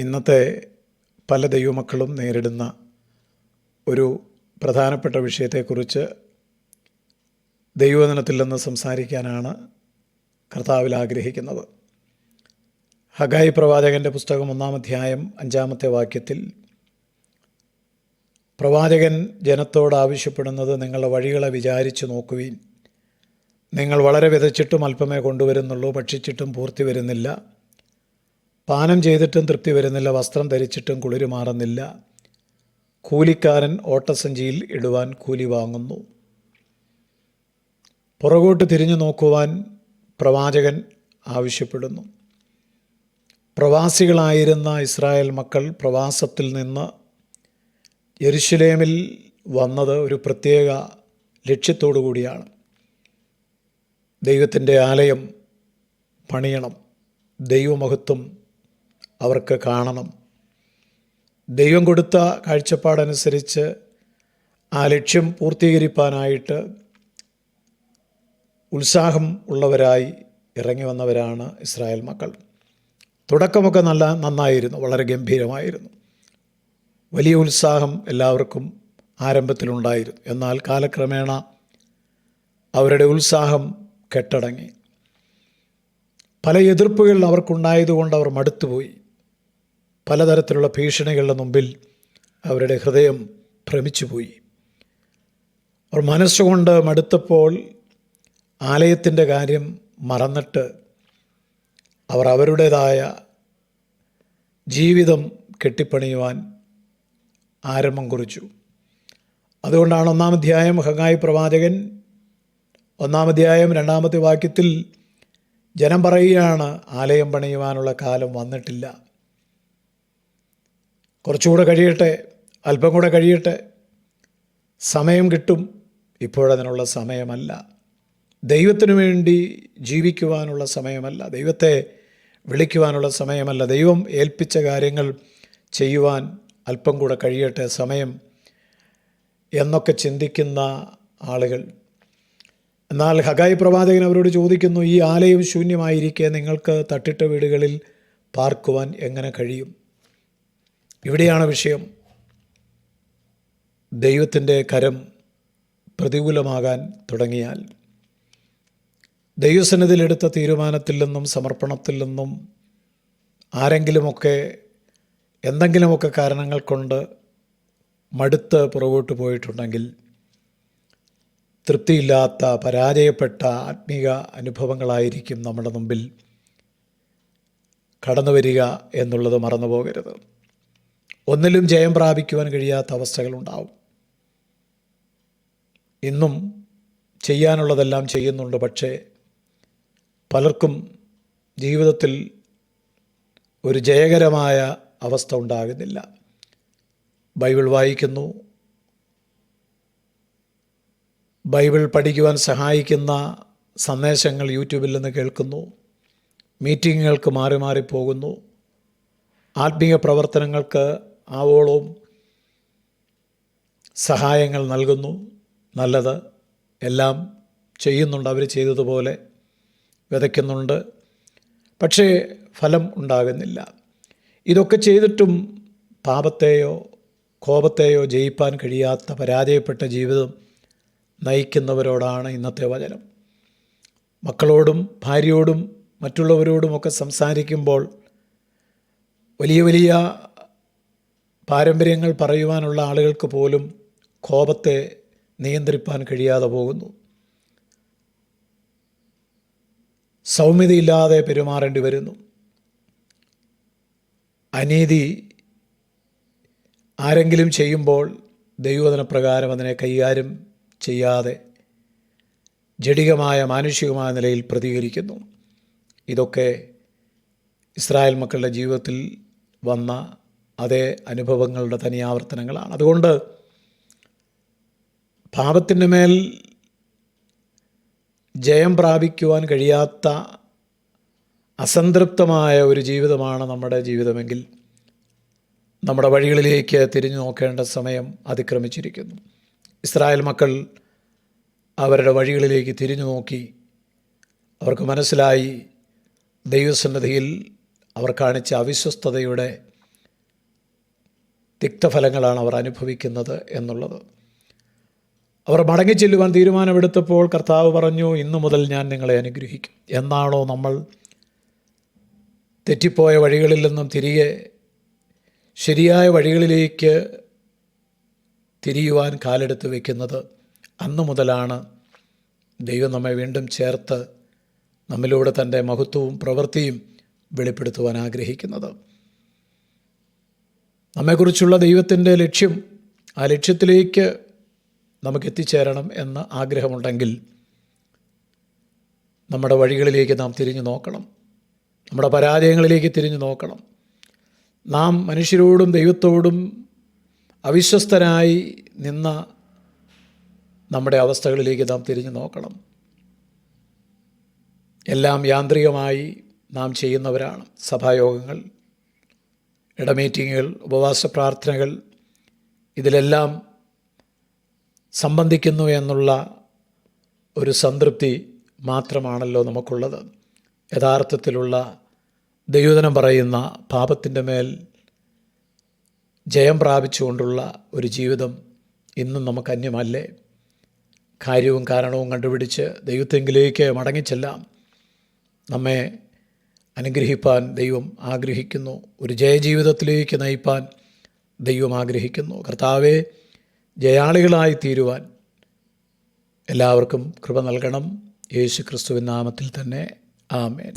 ഇന്നത്തെ പല ദൈവമക്കളും നേരിടുന്ന ഒരു പ്രധാനപ്പെട്ട വിഷയത്തെക്കുറിച്ച് ദൈവവചനത്തിൽ നിന്ന് സംസാരിക്കാനാണ് കർത്താവിൽ ആഗ്രഹിക്കുന്നത്. ഹഗായി പ്രവാചകൻ്റെ പുസ്തകം 1-ാം അധ്യായം 5-ാമത്തെ വാക്യത്തിൽ പ്രവാചകൻ ജനത്തോട് ആവശ്യപ്പെടുന്നത്, നിങ്ങളുടെ വഴികളെ വിചാരിച്ചു നോക്കുവീൻ. നിങ്ങൾ വളരെ വിതച്ചിട്ടും അല്പമേ കൊണ്ടുവരുന്നുള്ളൂ, ഭക്ഷിച്ചിട്ടും പൂർത്തി വരുന്നില്ല, പാനം ചെയ്തിട്ടും തൃപ്തി വരുന്നില്ല, വസ്ത്രം ധരിച്ചിട്ടും കുളിര് മാറുന്നില്ല. കൂലിക്കാരൻ ഓട്ടസഞ്ചിയിൽ ഇടുവാൻ കൂലി വാങ്ങുന്നു. പുറകോട്ട് തിരിഞ്ഞു നോക്കുവാൻ പ്രവാചകൻ ആവശ്യപ്പെടുന്നു. പ്രവാസികളായിരുന്ന ഇസ്രായേൽ മക്കൾ പ്രവാസത്തിൽ നിന്ന് യെരുശലേമിൽ വന്നത് ഒരു പ്രത്യേക ലക്ഷ്യത്തോടു കൂടിയാണ്. ദൈവത്തിൻ്റെ ആലയം പണിയണം, ദൈവമഹത്വം അവർക്ക് കാണണം. ദൈവം കൊടുത്ത കാഴ്ചപ്പാടനുസരിച്ച് ആ ലക്ഷ്യം പൂർത്തീകരിക്കാനായിട്ട് ഉത്സാഹം ഉള്ളവരായി ഇറങ്ങി വന്നവരാണ് ഇസ്രായേൽ മക്കൾ. തുടക്കമൊക്കെ നന്നായിരുന്നു, വളരെ ഗംഭീരമായിരുന്നു. വലിയ ഉത്സാഹം എല്ലാവർക്കും ആരംഭത്തിലുണ്ടായിരുന്നു. എന്നാൽ കാലക്രമേണ അവരുടെ ഉത്സാഹം കെട്ടടങ്ങി. പല എതിർപ്പുകൾ അവർക്കുണ്ടായതുകൊണ്ട് അവർ മടുത്തുപോയി. പലതരത്തിലുള്ള ഭീഷണികളുടെ മുമ്പിൽ അവരുടെ ഹൃദയം ഭ്രമിച്ചുപോയി. അവർ മനസ്സുകൊണ്ട് മടുത്തപ്പോൾ ആലയത്തിൻ്റെ കാര്യം മറന്നിട്ട് അവർ അവരുടേതായ ജീവിതം കെട്ടിപ്പണിയുവാൻ ആരംഭം കുറിച്ചു. അതുകൊണ്ടാണ് 1-ാം അധ്യായം ഹഗായി പ്രവാചകൻ 1-ാം അധ്യായം 2-ാമത്തെ വാക്യത്തിൽ ജനം പറയുകയാണ്, ആലയം പണിയുവാനുള്ള കാലം വന്നിട്ടില്ല, കുറച്ചുകൂടെ കഴിയട്ടെ, അല്പം കൂടെ കഴിയട്ടെ, സമയം കിട്ടും, ഇപ്പോഴതിനുള്ള സമയമല്ല. ദൈവത്തിനു വേണ്ടി ജീവിക്കുവാനുള്ള സമയമല്ല, ദൈവത്തെ വിളിക്കുവാനുള്ള സമയമല്ല, ദൈവം ഏൽപ്പിച്ച കാര്യങ്ങൾ ചെയ്യുവാൻ അല്പം കൂടെ കഴിയട്ടെ, സമയം എന്നൊക്കെ ചിന്തിക്കുന്ന ആളുകൾ. എന്നാൽ ഹഗായി പ്രവാചകൻ അവരോട് ചോദിക്കുന്നു, ഈ ആലയം ശൂന്യമായിരിക്കെ നിങ്ങൾക്ക് തട്ടിട്ട വീടുകളിൽ പാർക്കുവാൻ എങ്ങനെ കഴിയും? ഇവിടെയാണ് വിഷയം. ദൈവത്തിൻ്റെ കരം പ്രതികൂലമാകാൻ തുടങ്ങിയാൽ, ദൈവസന്നിധിയിലെടുത്ത തീരുമാനത്തിൽ നിന്നും സമർപ്പണത്തിൽ നിന്നും ആരെങ്കിലുമൊക്കെ എന്തെങ്കിലുമൊക്കെ കാരണങ്ങൾ കൊണ്ട് മടുത്ത് പുറകോട്ട് പോയിട്ടുണ്ടെങ്കിൽ, തൃപ്തിയില്ലാത്ത പരാജയപ്പെട്ട ആത്മീക അനുഭവങ്ങളായിരിക്കും നമ്മുടെ മുമ്പിൽ കടന്നു വരിക എന്നുള്ളത് മറന്നു പോകരുത്. ഒന്നിലും ജയം പ്രാപിക്കുവാൻ കഴിയാത്ത അവസ്ഥകളുണ്ടാവും. ഇന്നും ചെയ്യാനുള്ളതെല്ലാം ചെയ്യുന്നുണ്ട്, പക്ഷേ പലർക്കും ജീവിതത്തിൽ ഒരു ജയകരമായ അവസ്ഥ ഉണ്ടാകുന്നില്ല. ബൈബിൾ വായിക്കുന്നു, ബൈബിൾ പഠിക്കുവാൻ സഹായിക്കുന്ന സന്ദേശങ്ങൾ യൂട്യൂബിൽ നിന്ന് കേൾക്കുന്നു, മീറ്റിങ്ങുകൾക്ക് മാറി മാറി പോകുന്നു, ആത്മീയ പ്രവർത്തനങ്ങൾക്ക് ആവോളവും സഹായങ്ങൾ നൽകുന്നു. നല്ലത്, എല്ലാം ചെയ്യുന്നുണ്ട്, അവർ ചെയ്തതുപോലെ വിതയ്ക്കുന്നുണ്ട്, പക്ഷേ ഫലം ഉണ്ടാകുന്നില്ല. ഇതൊക്കെ ചെയ്തിട്ടും പാപത്തെയോ കോപത്തെയോ ജയിപ്പാൻ കഴിയാത്ത പരാജയപ്പെട്ട ജീവിതം നയിക്കുന്നവരോടാണ് ഇന്നത്തെ വചനം. മക്കളോടും ഭാര്യയോടും മറ്റുള്ളവരോടുമൊക്കെ സംസാരിക്കുമ്പോൾ വലിയ വലിയ പാരമ്പര്യങ്ങൾ പറയുവാനുള്ള ആളുകൾക്ക് പോലും കോപത്തെ നിയന്ത്രിപ്പാൻ കഴിയാതെ പോകുന്നു. സൗമ്യതയില്ലാതെ പെരുമാറേണ്ടി വരുന്നു. അനീതി ആരെങ്കിലും ചെയ്യുമ്പോൾ ദൈവവചന പ്രകാരം അതിനെ കൈകാര്യം ചെയ്യാതെ ജഡികമായ മാനുഷികമായ നിലയിൽ പ്രതികരിക്കുന്നു. ഇതൊക്കെ ഇസ്രായേൽ മക്കളുടെ ജീവിതത്തിൽ വന്ന അതേ അനുഭവങ്ങളുടെ തനിയാവർത്തനങ്ങളാണ്. അതുകൊണ്ട് പാപത്തിൻ്റെ മേൽ ജയം പ്രാപിക്കുവാൻ കഴിയാത്ത അസംതൃപ്തമായ ഒരു ജീവിതമാണ് നമ്മുടെ ജീവിതമെങ്കിൽ നമ്മുടെ വഴികളിലേക്ക് തിരിഞ്ഞു നോക്കേണ്ട സമയം അതിക്രമിച്ചിരിക്കുന്നു. ഇസ്രായേൽ മക്കൾ അവരുടെ വഴികളിലേക്ക് തിരിഞ്ഞു നോക്കി. അവർക്ക് മനസ്സിലായി ദൈവസന്നിധിയിൽ അവർ കാണിച്ച അവിശ്വസ്തതയുടെ തിക്തഫലങ്ങളാണ് അവർ അനുഭവിക്കുന്നത് എന്നുള്ളത്. അവർ മടങ്ങിച്ചെല്ലുവാൻ തീരുമാനമെടുത്തപ്പോൾ കർത്താവ് പറഞ്ഞു, ഇന്നു മുതൽ ഞാൻ നിങ്ങളെ അനുഗ്രഹിക്കും. എന്നാണോ നമ്മൾ തെറ്റിപ്പോയ വഴികളിൽ നിന്നും തിരികെ ശരിയായ വഴികളിലേക്ക് തിരിയുവാൻ കാലെടുത്ത് വയ്ക്കുന്നത്, അന്നു മുതലാണ് ദൈവം നമ്മെ വീണ്ടും ചേർത്ത് നമ്മിലൂടെ തൻ്റെ മഹത്വവും പ്രവൃത്തിയും വെളിപ്പെടുത്തുവാൻ ആഗ്രഹിക്കുന്നത്. നമ്മെക്കുറിച്ചുള്ള ദൈവത്തിൻ്റെ ലക്ഷ്യം, ആ ലക്ഷ്യത്തിലേക്ക് നമുക്ക് എത്തിച്ചേരണം എന്ന് ആഗ്രഹമുണ്ടെങ്കിൽ നമ്മുടെ വഴികളിലേക്ക് നാം തിരിഞ്ഞു നോക്കണം. നമ്മുടെ പരാജയങ്ങളിലേക്ക് തിരിഞ്ഞു നോക്കണം. നാം മനുഷ്യരോടും ദൈവത്തോടും അവിശ്വസ്തരായി നിന്ന നമ്മുടെ അവസ്ഥകളിലേക്ക് നാം തിരിഞ്ഞു നോക്കണം. എല്ലാം യാന്ത്രികമായി നാം ചെയ്യുന്നവരാണ്. സഭായോഗങ്ങൾ, ഇടമീറ്റിങ്ങുകൾ, ഉപവാസ പ്രാർത്ഥനകൾ, ഇതിലെല്ലാം സംബന്ധിക്കുന്നു എന്നുള്ള ഒരു സംതൃപ്തി മാത്രമാണല്ലോ നമുക്കുള്ളത്. യഥാർത്ഥത്തിലുള്ള ദൈവവചനം പറയുന്ന പാപത്തിൻ്റെ മേൽ ജയം പ്രാപിച്ചുകൊണ്ടുള്ള ഒരു ജീവിതം ഇന്നും നമുക്ക് അന്യമല്ലേ? കാര്യവും കാരണവും കണ്ടുപിടിച്ച് ദൈവത്തെങ്കിലേക്ക് മടങ്ങിച്ചെല്ലാം. നമ്മെ അനുഗ്രഹിപ്പാൻ ദൈവം ആഗ്രഹിക്കുന്നു. ഒരു ജയജീവിതത്തിലേക്ക് നയിപ്പാൻ ദൈവം ആഗ്രഹിക്കുന്നു. കർത്താവേ, ജയാളികളായി തീരുവാൻ എല്ലാവർക്കും കൃപ നൽകണം. യേശു ക്രിസ്തുവിൻ നാമത്തിൽ തന്നെ. ആമേൻ.